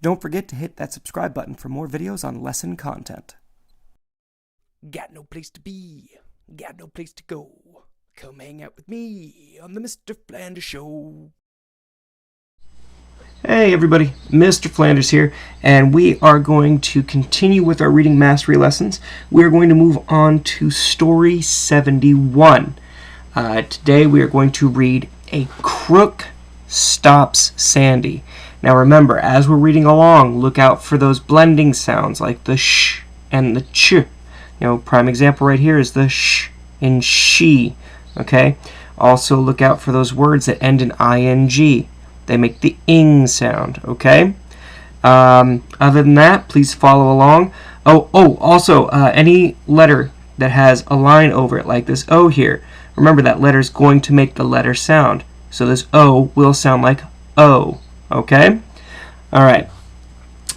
Don't forget to hit that subscribe button for more videos on lesson content. Got no place to be, got no place to go. Come hang out with me on the Mr. Flanders Show. Hey everybody, Mr. Flanders here, and we are going to continue with our reading mastery lessons. We're going to move on to Story 71. Today we are going to read A Crook Stops Sandy. Now remember, as we're reading along, look out for those blending sounds like the sh and the ch. Prime example right here is the sh in she. Okay? Also look out for those words that end in ing. They make the ing sound, okay? Other than that, please follow along. Also, any letter that has a line over it, like this O here, remember that letter is going to make the letter sound. So this O will sound like O, okay? All right,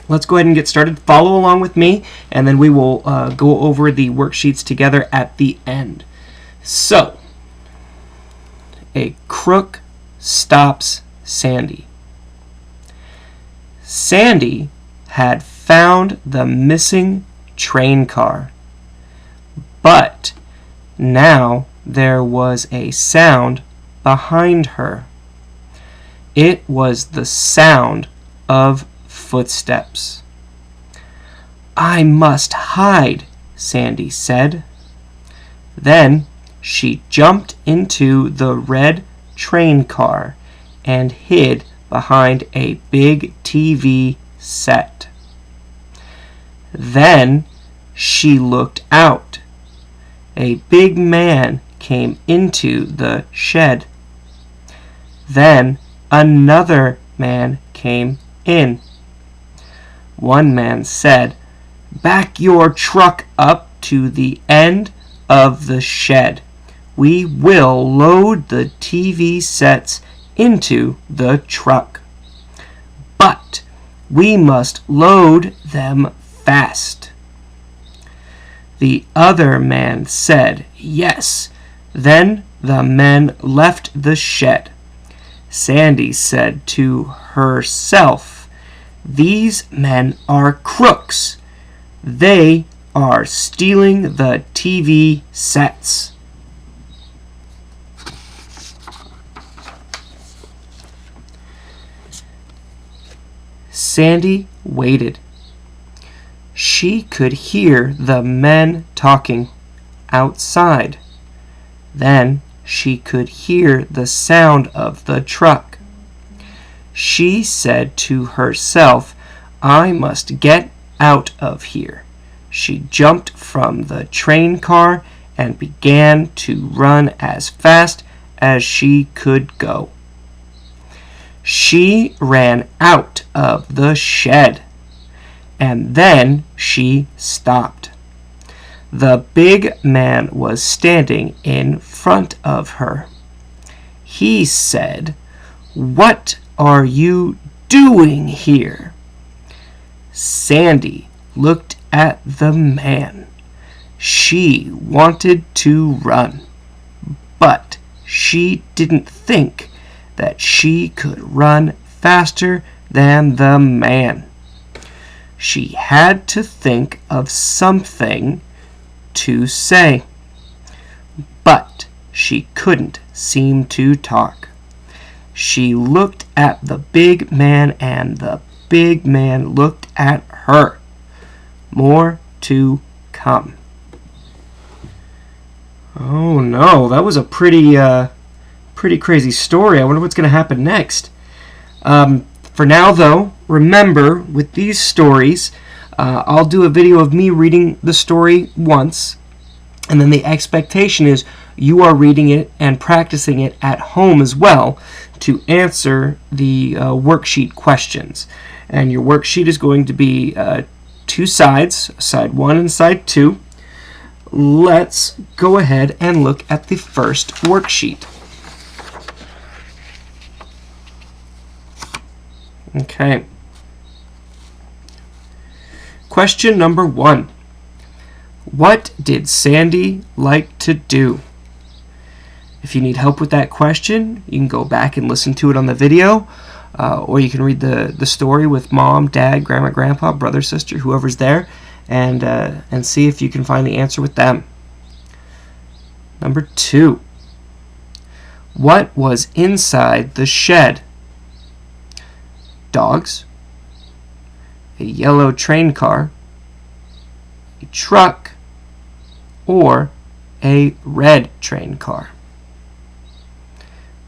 let's go ahead and get started. Follow along with me, and then we will go over the worksheets together at the end. So, A Crook Stops Sandy. Sandy had found the missing train car, but now there was a sound behind her. It was the sound of footsteps. "I must hide," Sandy said. Then she jumped into the red train car and hid behind a big TV set. Then she looked out. A big man came into the shed. Then another man came in. One man said, "Back your truck up to the end of the shed. We will load the TV sets into the truck. But we must load them fast." The other man said, "Yes." Then the men left the shed. Sandy said to herself, "These men are crooks. They are stealing the TV sets." Sandy waited. She could hear the men talking outside. Then she could hear the sound of the truck. She said to herself, "I must get out of here." She jumped from the train car and began to run as fast as she could go. She ran out of the shed, and then she stopped. The big man was standing in front of her. He said, "What are you doing here?" Sandy looked at the man. She wanted to run, but she didn't think that she could run faster than the man. She had to think of something to say, but she couldn't seem to talk. She looked at the big man, and the big man looked at her. More to come. Oh no, that was a pretty crazy story. I wonder what's going to happen next. For now, though, remember, with these stories, I'll do a video of me reading the story once, and then the expectation is you are reading it and practicing it at home as well to answer the worksheet questions. And your worksheet is going to be two sides, side 1 and side 2. Let's go ahead and look at the first worksheet. Okay. Question number 1. What did Sandy like to do? If you need help with that question, you can go back and listen to it on the video. or you can read the story with mom, dad, grandma, grandpa, brother, sister, whoever's there, and see if you can find the answer with them. Number 2. What was inside the shed? Dogs, a yellow train car, a truck, or a red train car?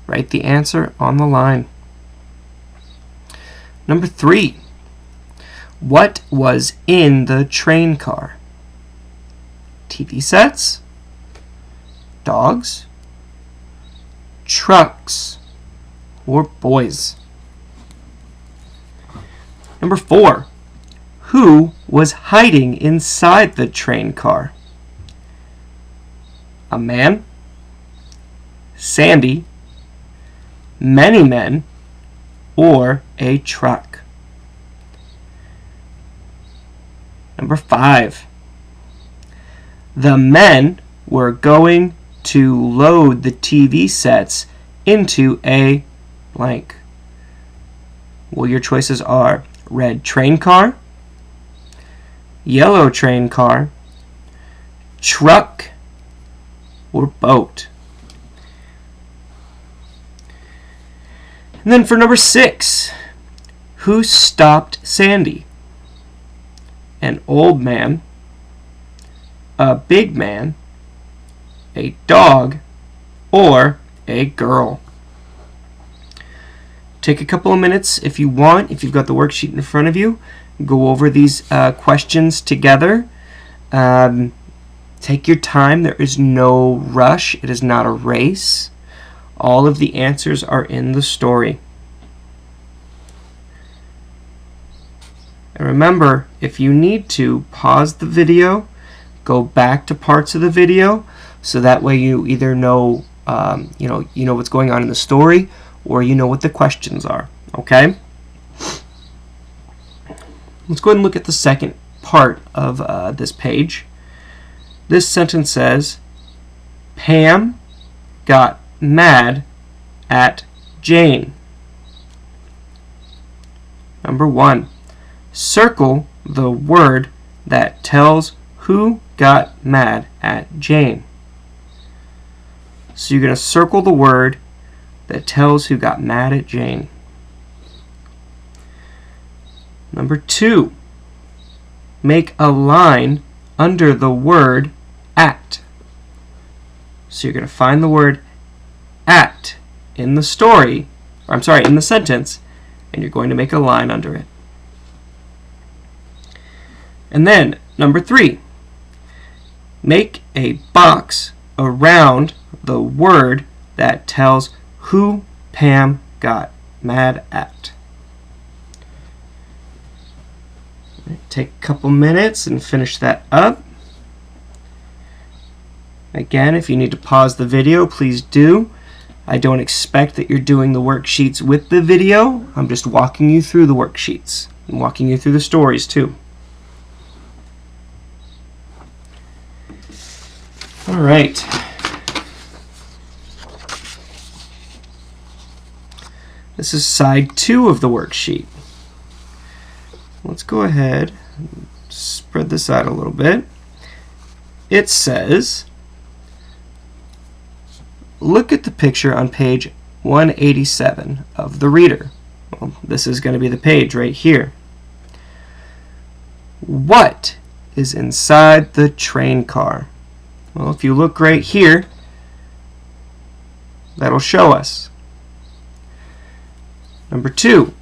Write the answer on the line. Number 3. What was in the train car? TV sets, dogs, trucks, or boys? Number 4. Who was hiding inside the train car? A man, Sandy, many men, or a truck? Number 5. The men were going to load the TV sets into a blank. Well, your choices are red train car, yellow train car, truck, or boat. And then for number 6, who stopped Sandy? An old man, a big man, a dog, or a girl? Take a couple of minutes if you want, if you've got the worksheet in front of you. Go over these questions together. Take your time. There is no rush. It is not a race. All of the answers are in the story. And remember, if you need to, pause the video, go back to parts of the video, so that way you either know, you know what's going on in the story, or you know what the questions are. Okay? Let's go ahead and look at the second part of this page. This sentence says, Pam got mad at Jane. Number 1. Circle the word that tells who got mad at Jane. So you're going to circle the word that tells who got mad at Jane. Number 2. Make a line under the word at. So you're going to find the word at in the story, or I'm sorry, in the sentence, and you're going to make a line under it. And then, number 3. Make a box around the word that tells who Pam got mad at. Take a couple minutes and finish that up. Again, if you need to pause the video, please do. I don't expect that you're doing the worksheets with the video. I'm just walking you through the worksheets and walking you through the stories too. All right. This is side 2 of the worksheet. Let's go ahead and spread this out a little bit. It says, look at the picture on page 187 of the reader. Well, this is going to be the page right here. What is inside the train car? Well, if you look right here, that'll show us. Number 2,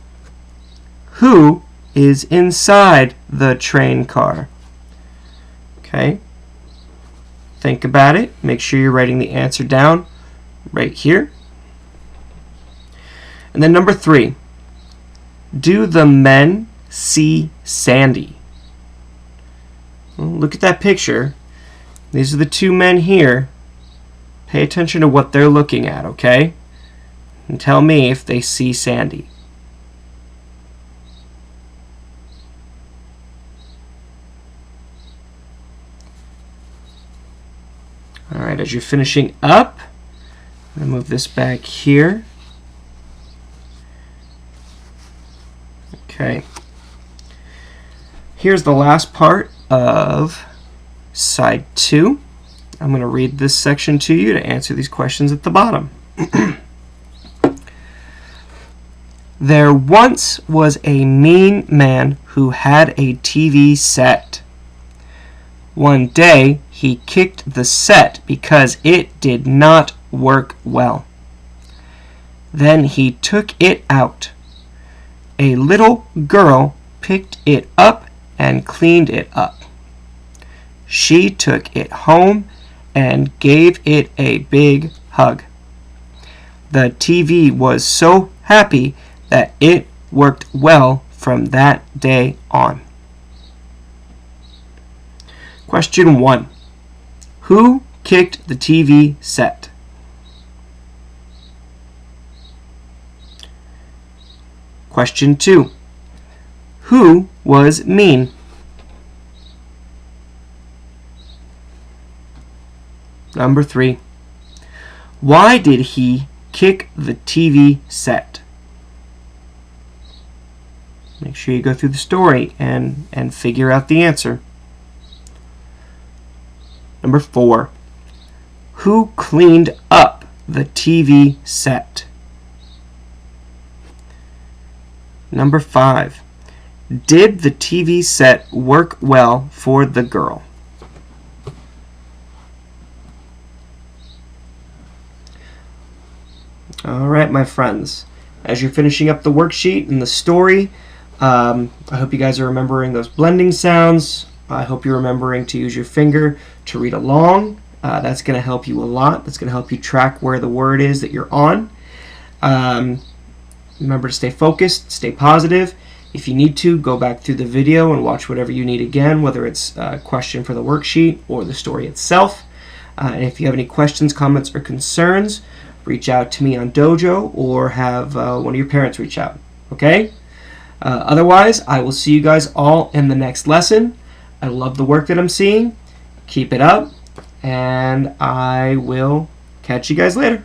who is inside the train car? Okay, think about it. Make sure you're writing the answer down right here. And then number 3, do the men see Sandy? Well, look at that picture. These are the 2 men here. Pay attention to what they're looking at, okay? And tell me if they see Sandy. Alright, as you're finishing up, I'm going to move this back here. Okay. Here's the last part of side 2. I'm going to read this section to you to answer these questions at the bottom. There once was a mean man who had a TV set. One day, he kicked the set because it did not work well. Then he took it out. A little girl picked it up and cleaned it up. She took it home and gave it a big hug. The TV was so happy that it worked well from that day on. Question 1. Who kicked the TV set? Question 2. Who was mean? Number 3. Why did he kick the TV set? Make sure you go through the story and figure out the answer. Number 4. Who cleaned up the TV set? Number 5. Did the TV set work well for the girl? All right, my friends. As you're finishing up the worksheet and the story, I hope you guys are remembering those blending sounds. I hope you're remembering to use your finger to read along. That's going to help you a lot. That's going to help you track where the word is that you're on. Remember to stay focused, stay positive. If you need to, go back through the video and watch whatever you need again, whether it's a question for the worksheet or the story itself. And if you have any questions, comments, or concerns, reach out to me on Dojo or have one of your parents reach out. Okay? Otherwise, I will see you guys all in the next lesson. I love the work that I'm seeing. Keep it up, and I will catch you guys later.